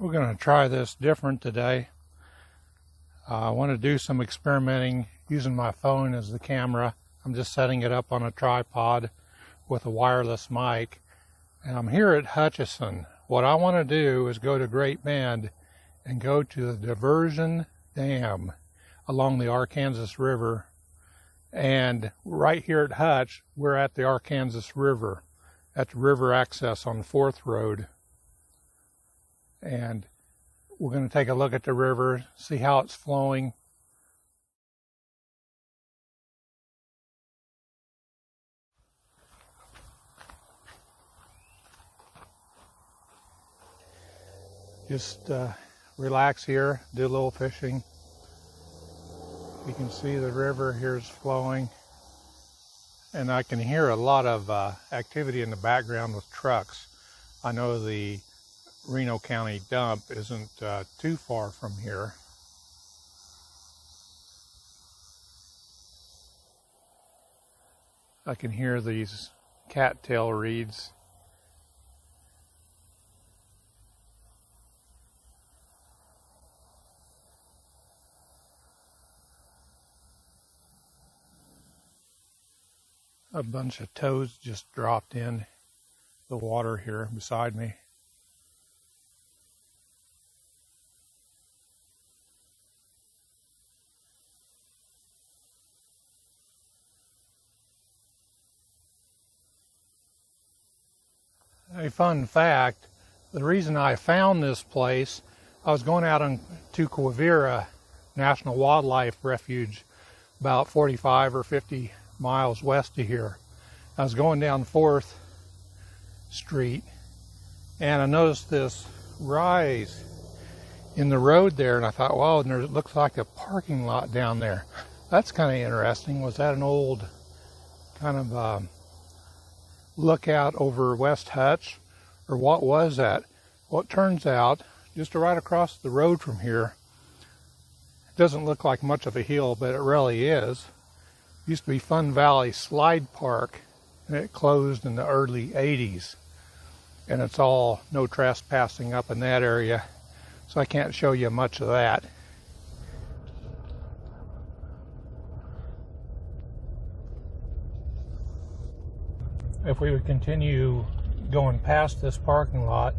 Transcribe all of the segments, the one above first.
We're going to try this different today. I want to do some experimenting using my phone as the camera. I'm just setting it up on a tripod with a wireless mic. And I'm here at Hutchinson. What I want to do is go to Great Bend and go to the Diversion Dam along the Arkansas River. And right here at Hutch, we're at the Arkansas River, at the river access on 4th Road. And we're going to take a look at the river, see how it's flowing. Just relax here, do a little fishing. You can see the river here is flowing. And I can hear a lot of activity in the background with trucks. I know the Reno County dump isn't too far from here. I can hear these cattail reeds. A bunch of toads just dropped in the water here beside me. A fun fact, the reason I found this place, I was going out to Quivira National Wildlife Refuge, about 45 or 50 miles west of here. I was going down 4th Street and I noticed this rise in the road there, and I thought, wow, and it looks like a parking lot down there. That's kind of interesting. Was that an old kind of lookout over West Hutch, or what was that? Well, it turns out just right across the road from here, it doesn't look like much of a hill, but it really is. Used to be Fun Valley Slide Park, and it closed in the early 80s. And it's all no trespassing up in that area, so I can't show you much of that. If we would continue going past this parking lot,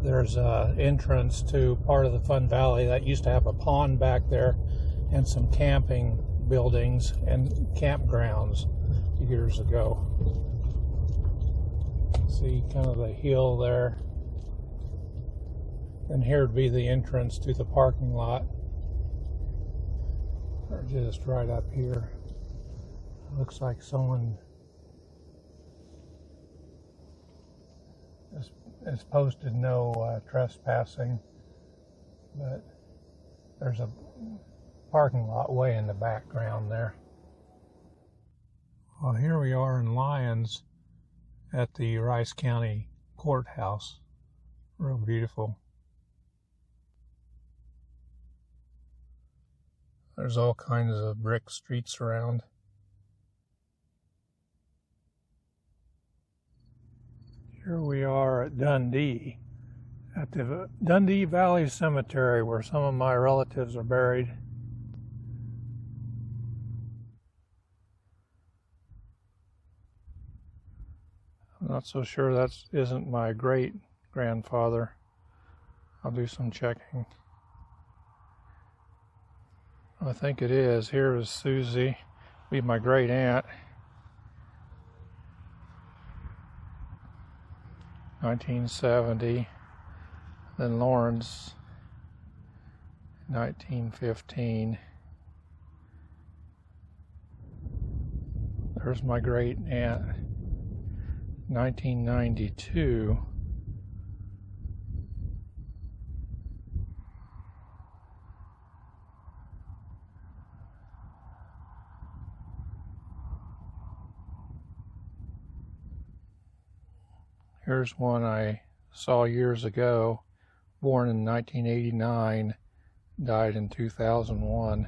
there's an entrance to part of the Fun Valley that used to have a pond back there and some camping buildings and campgrounds years ago. See kind of the hill there. And here would be the entrance to the parking lot. Or just right up here. Looks like someone has posted no trespassing, but there's a parking lot way in the background there. Well, here we are in Lyons at the Rice County Courthouse. Real beautiful. There's all kinds of brick streets around. Here we are at Dundee, at the Dundee Valley Cemetery, where some of my relatives are buried. I'm not so sure that isn't my great-grandfather. I'll do some checking. I think it is. Here is Susie, be my great-aunt. 1970. Then Lawrence, 1915. There's my great-aunt, 1992. Here's one I saw years ago, born in 1989, died in 2001.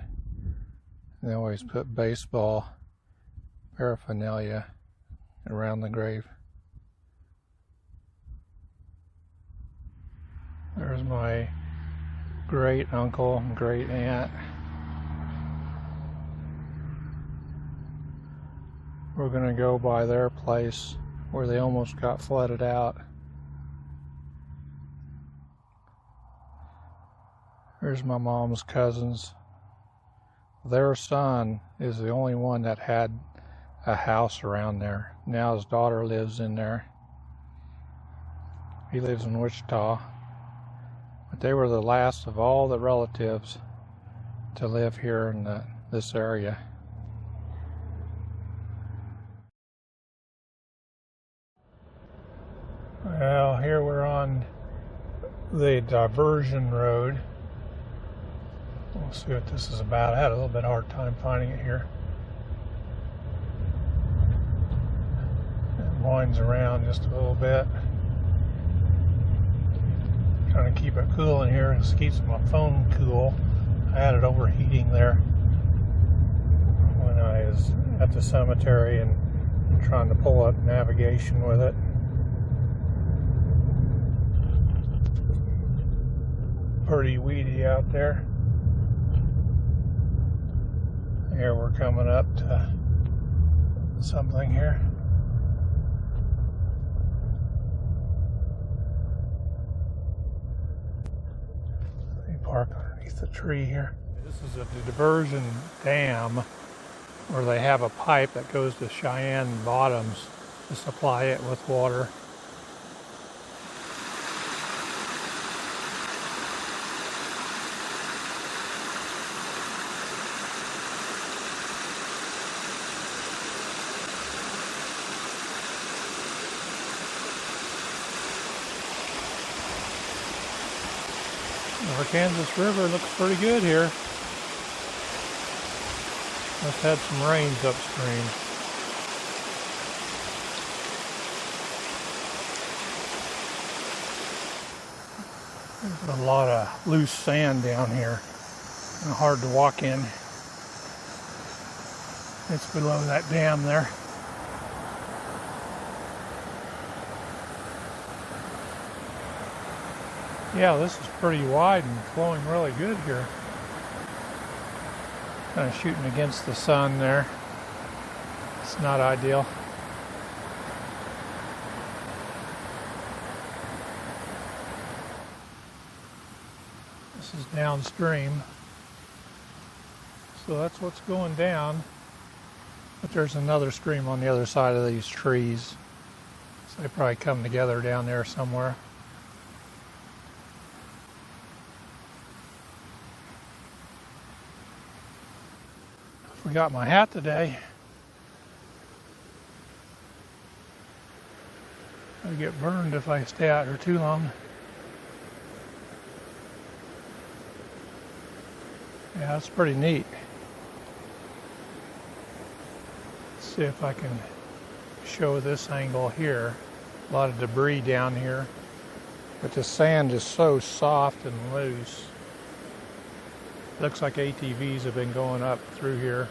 And they always put baseball paraphernalia around the grave. my great uncle and great aunt. We're gonna go by their place where they almost got flooded out. Here's my mom's cousins. Their son is the only one that had a house around there. Now his daughter lives in there. He lives in Wichita. But they were the last of all the relatives to live here in this area. Well, here we're on the Diversion Road. We'll see what this is about. I had a little bit hard time finding it here. It winds around just a little bit. Trying to keep it cool in here. This keeps my phone cool. I had it overheating there when I was at the cemetery and trying to pull up navigation with it. Pretty weedy out there. Here we're coming up to something here. Let me park underneath the tree here. This is a diversion dam where they have a pipe that goes to Cheyenne Bottoms to supply it with water. The Kansas River looks pretty good here. Must have had some rains upstream. There's a lot of loose sand down here and hard to walk in. It's below that dam there. Yeah, this is pretty wide and flowing really good here. Kind of shooting against the sun there. It's not ideal. This is downstream. So that's what's going down. But there's another stream on the other side of these trees. So they probably come together down there somewhere. Forgot my hat today. I get burned if I stay out here too long. Yeah, that's pretty neat. Let's see if I can show this angle here. A lot of debris down here, but the sand is so soft and loose. Looks like ATVs have been going up through here.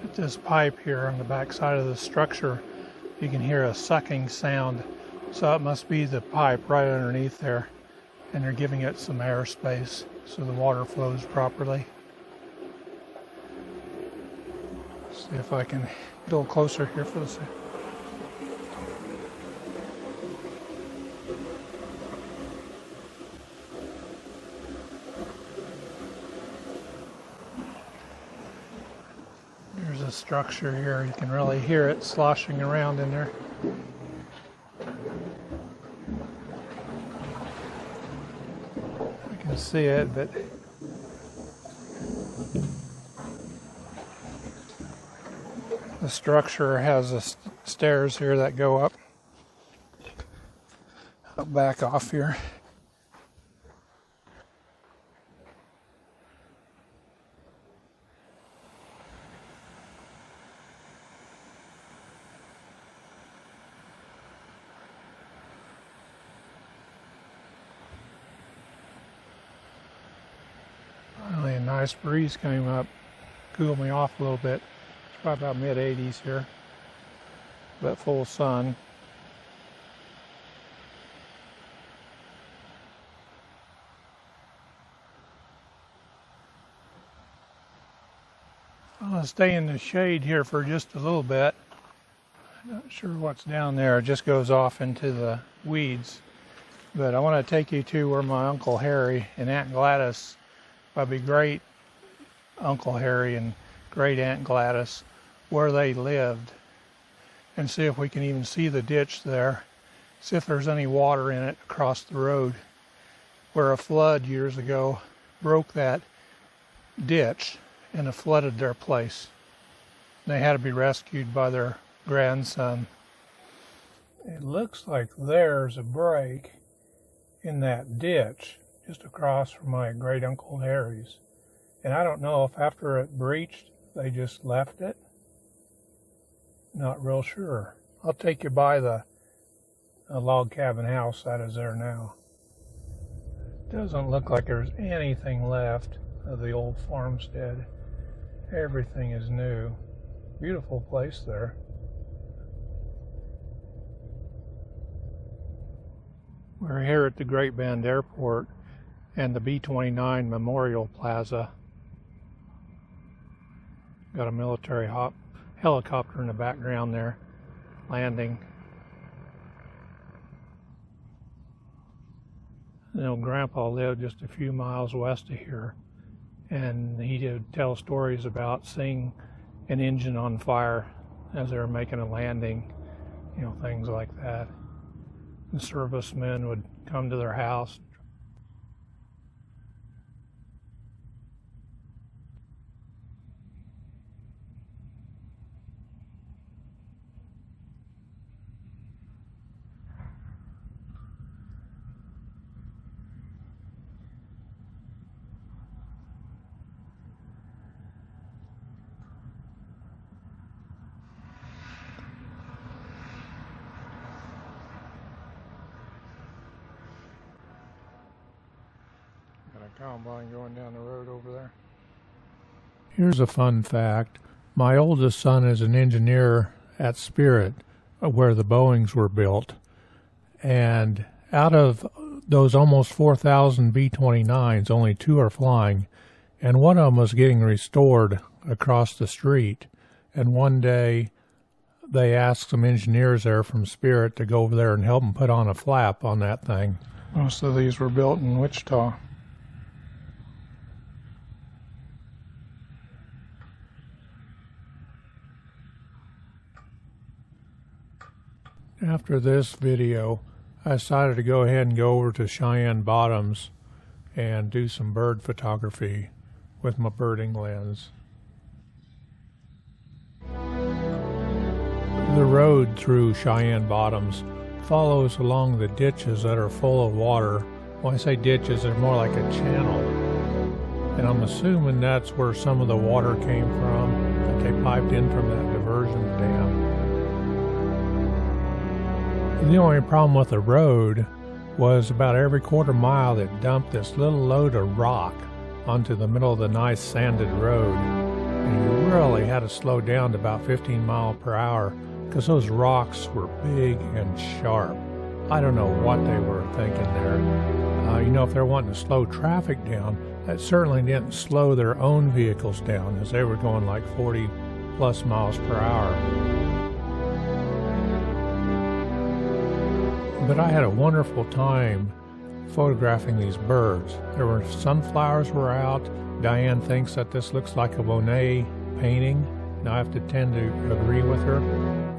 At this pipe here on the back side of the structure, you can hear a sucking sound. So it must be the pipe right underneath there. And they're giving it some airspace so the water flows properly. See if I can get a little closer here for the second. There's a structure here. You can really hear it sloshing around in there. You can see it, but the structure has stairs here that go up back off here. Finally, a nice breeze came up, cooled me off a little bit. It's probably about mid-80s here, but full sun. I'll stay in the shade here for just a little bit. Not sure what's down there. It just goes off into the weeds. But I want to take you to where my Uncle Harry and Aunt Gladys, probably great Uncle Harry and great Aunt Gladys, where they lived, and see if we can even see the ditch there. See if there's any water in it across the road, where a flood years ago broke that ditch and it flooded their place. They had to be rescued by their grandson. It looks like there's a break in that ditch just across from my great Uncle Harry's. And I don't know if after it breached, they just left it. Not real sure. I'll take you by the log cabin house that is there now. Doesn't look like there's anything left of the old farmstead. Everything is new. Beautiful place there. We're here at the Great Bend Airport and the B-29 Memorial Plaza. Got a military helicopter in the background there, landing. You know, Grandpa lived just a few miles west of here, and he did tell stories about seeing an engine on fire as they were making a landing, you know, things like that. The servicemen would come to their house. Combine going down the road over there. Here's a fun fact. My oldest son is an engineer at Spirit, where the Boeings were built. And out of those almost 4,000 B-29s, only 2 are flying. And one of them was getting restored across the street. And one day they asked some engineers there from Spirit to go over there and help them put on a flap on that thing. Most of these were built in Wichita. After this video, I decided to go ahead and go over to Cheyenne Bottoms and do some bird photography with my birding lens. The road through Cheyenne Bottoms follows along the ditches that are full of water. When I say ditches, they're more like a channel. And I'm assuming that's where some of the water came from, that they piped in from that diversion dam. The only problem with the road was about every quarter mile it dumped this little load of rock onto the middle of the nice sanded road. And you really had to slow down to about 15 miles per hour because those rocks were big and sharp. I don't know what they were thinking there. You know, if they're wanting to slow traffic down, that certainly didn't slow their own vehicles down as they were going like 40 plus miles per hour. But I had a wonderful time photographing these birds. There were sunflowers were out. Diane thinks that this looks like a Monet painting, and I have to tend to agree with her.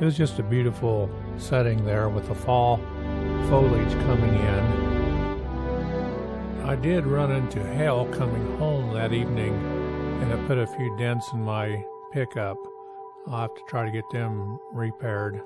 It was just a beautiful setting there with the fall foliage coming in. I did run into hail coming home that evening, and it put a few dents in my pickup. I'll have to try to get them repaired.